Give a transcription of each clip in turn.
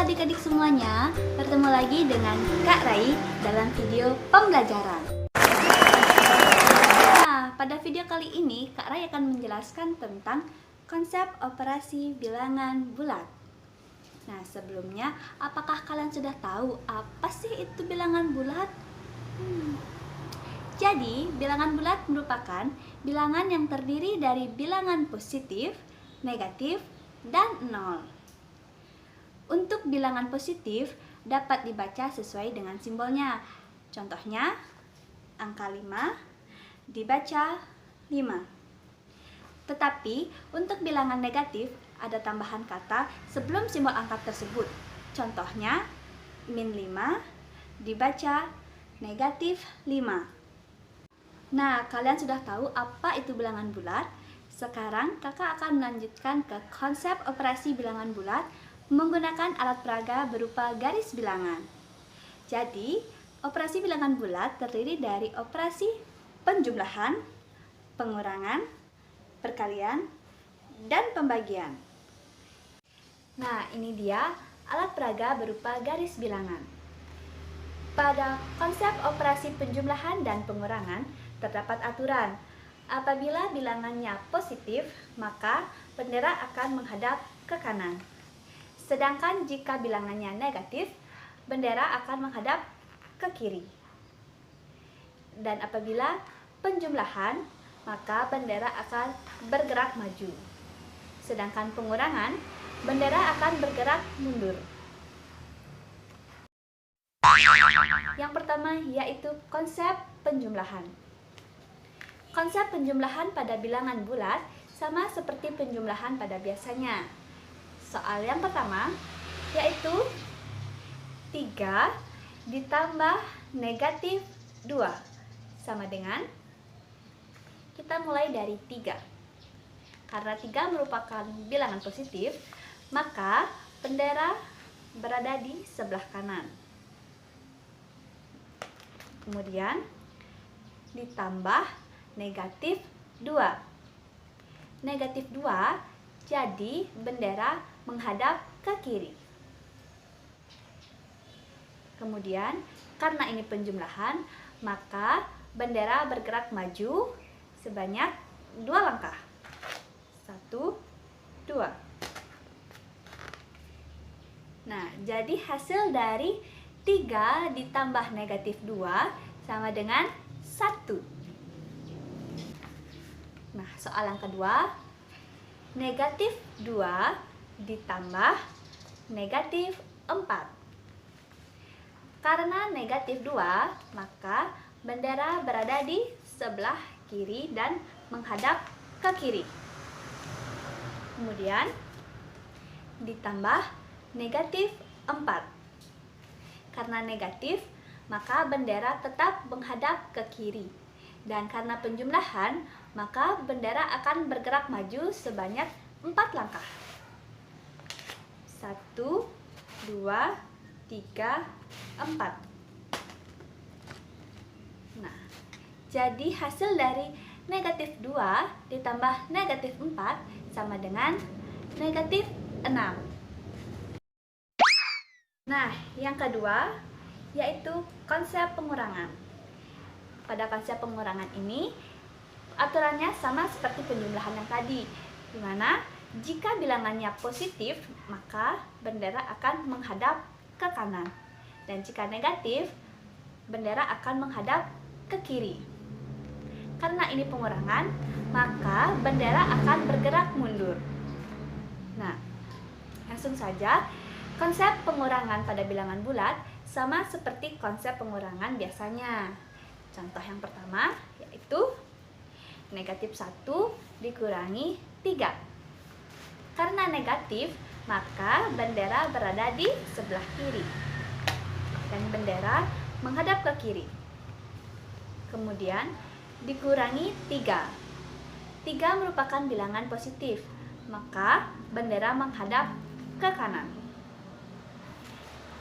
adik-adik semuanya, bertemu lagi dengan Kak Rai dalam video pembelajaran. Nah, pada video kali ini Kak Rai akan menjelaskan tentang konsep operasi bilangan bulat. Nah, sebelumnya, apakah kalian sudah tahu apa sih itu bilangan bulat? Jadi, bilangan bulat merupakan bilangan yang terdiri dari bilangan positif, negatif, dan nol. Untuk bilangan positif dapat dibaca sesuai dengan simbolnya. Contohnya, angka 5 dibaca 5. Tetapi untuk bilangan negatif ada tambahan kata sebelum simbol angka tersebut. Contohnya, min 5 dibaca negatif 5. Nah, kalian sudah tahu apa itu bilangan bulat? Sekarang kakak akan melanjutkan ke konsep operasi bilangan bulat menggunakan alat peraga berupa garis bilangan. Jadi, operasi bilangan bulat terdiri dari operasi penjumlahan, pengurangan, perkalian, dan pembagian. Nah, ini dia alat peraga berupa garis bilangan. Pada konsep operasi penjumlahan dan pengurangan, terdapat aturan. Apabila bilangannya positif, maka bendera akan menghadap ke kanan. Sedangkan jika bilangannya negatif, bendera akan menghadap ke kiri. Dan apabila penjumlahan, maka bendera akan bergerak maju. Sedangkan pengurangan, bendera akan bergerak mundur. Yang pertama yaitu konsep penjumlahan. Konsep penjumlahan pada bilangan bulat sama seperti penjumlahan pada biasanya. Soal yang pertama yaitu 3 ditambah negatif 2 sama dengan, kita mulai dari 3. Karena 3 merupakan bilangan positif, maka bendera berada di sebelah kanan. Kemudian ditambah negatif 2. Negatif 2, jadi bendera menghadap ke kiri. Kemudian, karena ini penjumlahan, maka bendera bergerak maju sebanyak 2 langkah. 1, 2. Nah, jadi hasil dari 3 ditambah negatif 2 sama dengan 1. Nah, soal yang kedua, negatif 2 ditambah negatif 4. Karena negatif 2, maka bendera berada di sebelah kiri dan menghadap ke kiri. Kemudian ditambah negatif 4. Karena negatif, maka bendera tetap menghadap ke kiri. Dan karena penjumlahan, maka bendera akan bergerak maju sebanyak 4 langkah. 1, 2, 3, 4. Nah, jadi hasil dari negatif 2 ditambah negatif 4 sama dengan negatif 6. Nah, yang kedua yaitu konsep pengurangan. Pada konsep pengurangan ini, aturannya sama seperti penjumlahan yang tadi, di mana jika bilangannya positif, maka bendera akan menghadap ke kanan. Dan jika negatif, bendera akan menghadap ke kiri. Karena ini pengurangan, maka bendera akan bergerak mundur. Nah, langsung saja, konsep pengurangan pada bilangan bulat sama seperti konsep pengurangan biasanya. Contoh yang pertama yaitu negatif 1 dikurangi 3. Karena negatif, maka bendera berada di sebelah kiri. Dan bendera menghadap ke kiri. Kemudian dikurangi 3. 3 merupakan bilangan positif, maka bendera menghadap ke kanan.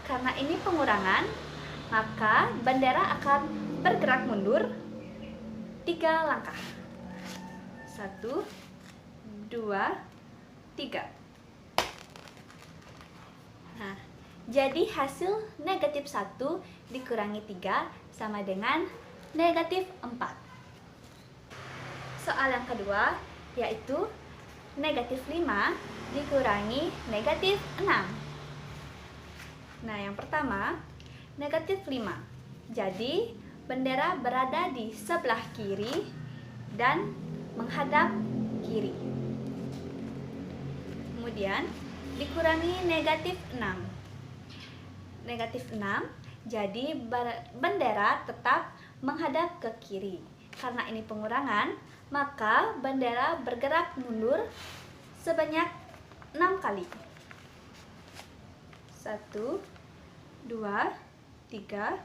Karena ini pengurangan, maka bendera akan bergerak mundur 3 langkah. 1, 2, 3. Nah, Jadi hasil negatif 1 dikurangi 3 sama dengan negatif 4. Soal yang kedua yaitu negatif 5 dikurangi negatif 6. Nah, yang pertama, negatif 5. Jadi, bendera berada di sebelah kiri dan menghadap kiri. Kemudian, dikurangi negatif 6. Negatif 6, jadi bendera tetap menghadap ke kiri. Karena ini pengurangan, maka bendera bergerak mundur sebanyak 6 kali. 1, 2, 3,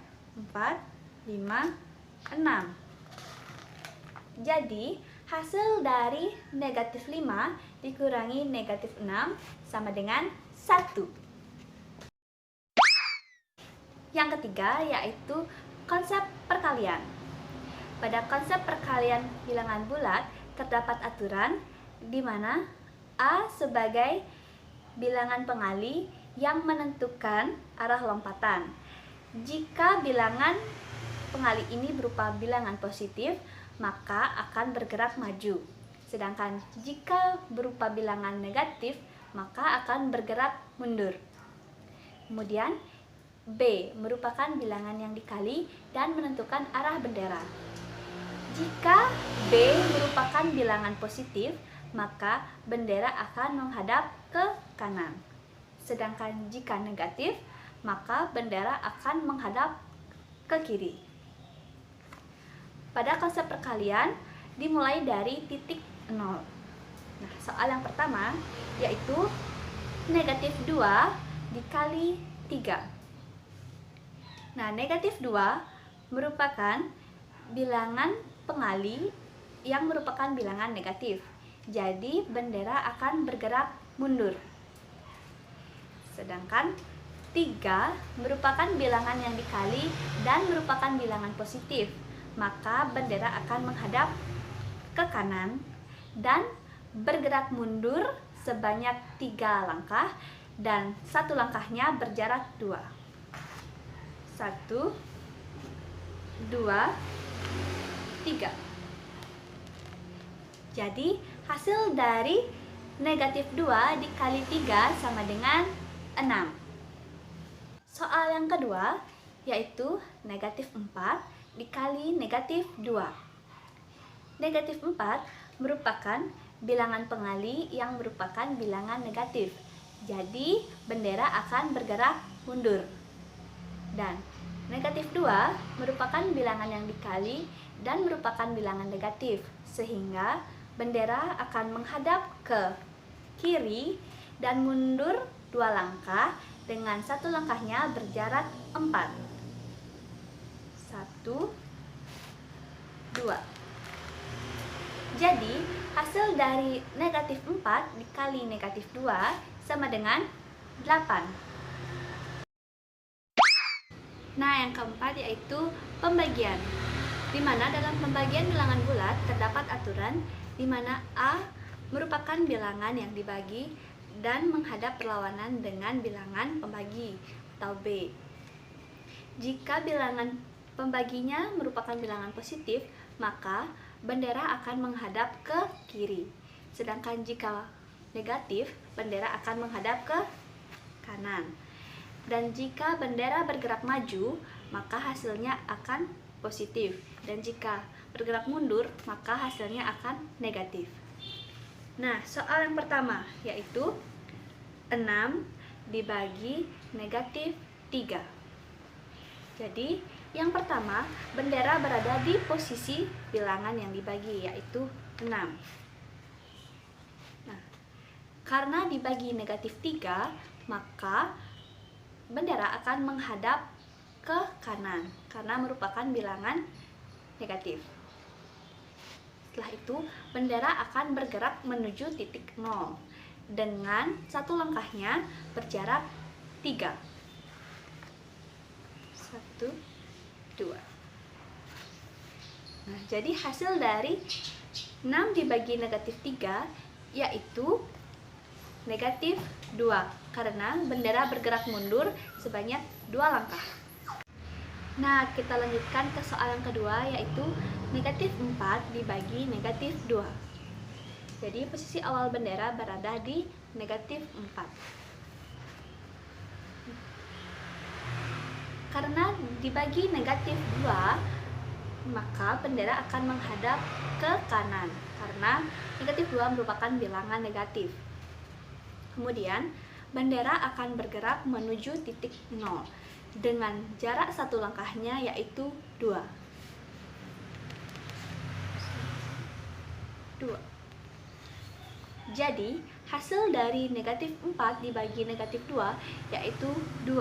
4, 5, 6. Jadi, hasil dari negatif 5 dikurangi negatif 6 sama dengan 1. Yang ketiga yaitu konsep perkalian. Pada konsep perkalian bilangan bulat terdapat aturan di mana A sebagai bilangan pengali yang menentukan arah lompatan. Jika bilangan pengali ini berupa bilangan positif, maka akan bergerak maju. Sedangkan jika berupa bilangan negatif, maka akan bergerak mundur. Kemudian B merupakan bilangan yang dikali dan menentukan arah bendera. Jika B merupakan bilangan positif, maka bendera akan menghadap ke kanan. Sedangkan jika negatif, maka bendera akan menghadap ke kiri. Pada konsep perkalian dimulai dari titik 0. Nah, soal yang pertama yaitu negatif 2 dikali 3. Nah, negatif 2 merupakan bilangan pengali yang merupakan bilangan negatif. Jadi, bendera akan bergerak mundur. Sedangkan 3 merupakan bilangan yang dikali dan merupakan bilangan positif. Maka bendera akan menghadap ke kanan dan bergerak mundur sebanyak 3 langkah dan 1 langkahnya berjarak 2. 1, 2, 3. Jadi hasil dari negatif 2 dikali 3 sama dengan 6. Soal yang kedua yaitu negatif 4 dikali negatif 2. Negatif 4 merupakan bilangan pengali yang merupakan bilangan negatif. Jadi bendera akan bergerak mundur. Dan negatif 2 merupakan bilangan yang dikali dan merupakan bilangan negatif, sehingga bendera akan menghadap ke kiri dan mundur 2 langkah dengan 1 langkahnya berjarak 4. 1, 2. Jadi hasil dari negatif 4 dikali negatif 2 sama dengan 8. Nah, yang keempat yaitu pembagian. Di mana dalam pembagian bilangan bulat terdapat aturan di mana A merupakan bilangan yang dibagi dan menghadap berlawanan dengan bilangan pembagi atau B. Jika bilangan pembaginya merupakan bilangan positif, maka bendera akan menghadap ke kiri. Sedangkan jika negatif, bendera akan menghadap ke kanan. Dan jika bendera bergerak maju, maka hasilnya akan positif. Dan jika bergerak mundur, maka hasilnya akan negatif. Nah, soal yang pertama yaitu 6 dibagi negatif 3. Jadi, yang pertama, bendera berada di posisi bilangan yang dibagi, yaitu 6. Nah, karena dibagi negatif 3, maka bendera akan menghadap ke kanan karena merupakan bilangan negatif. Setelah itu, bendera akan bergerak menuju titik 0 dengan 1 langkahnya berjarak 3. 1, 2. Nah, jadi hasil dari 6 dibagi negatif 3 yaitu negatif 2 karena bendera bergerak mundur sebanyak 2 langkah. Nah, kita lanjutkan ke soal yang kedua, yaitu negatif 4 dibagi negatif 2. Jadi posisi awal bendera berada di negatif 4. Karena dibagi negatif 2, maka bendera akan menghadap ke kanan karena negatif 2 merupakan bilangan negatif. Kemudian bendera akan bergerak menuju titik 0 dengan jarak 1 langkahnya, yaitu 2. Jadi hasil dari negatif 4 dibagi negatif 2 yaitu 2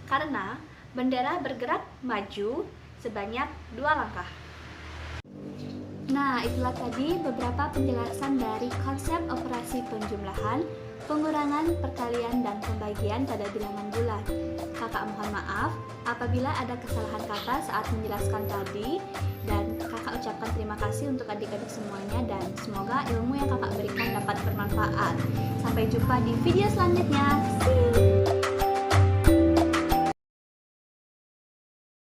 karena bendera bergerak maju sebanyak 2 langkah. Nah, itulah tadi beberapa penjelasan dari konsep operasi penjumlahan, pengurangan, perkalian, dan pembagian pada bilangan bulat. Kakak mohon maaf apabila ada kesalahan kata saat menjelaskan tadi, dan kakak ucapkan terima kasih untuk adik-adik semuanya, dan semoga ilmu yang kakak berikan dapat bermanfaat. Sampai jumpa di video selanjutnya. See you.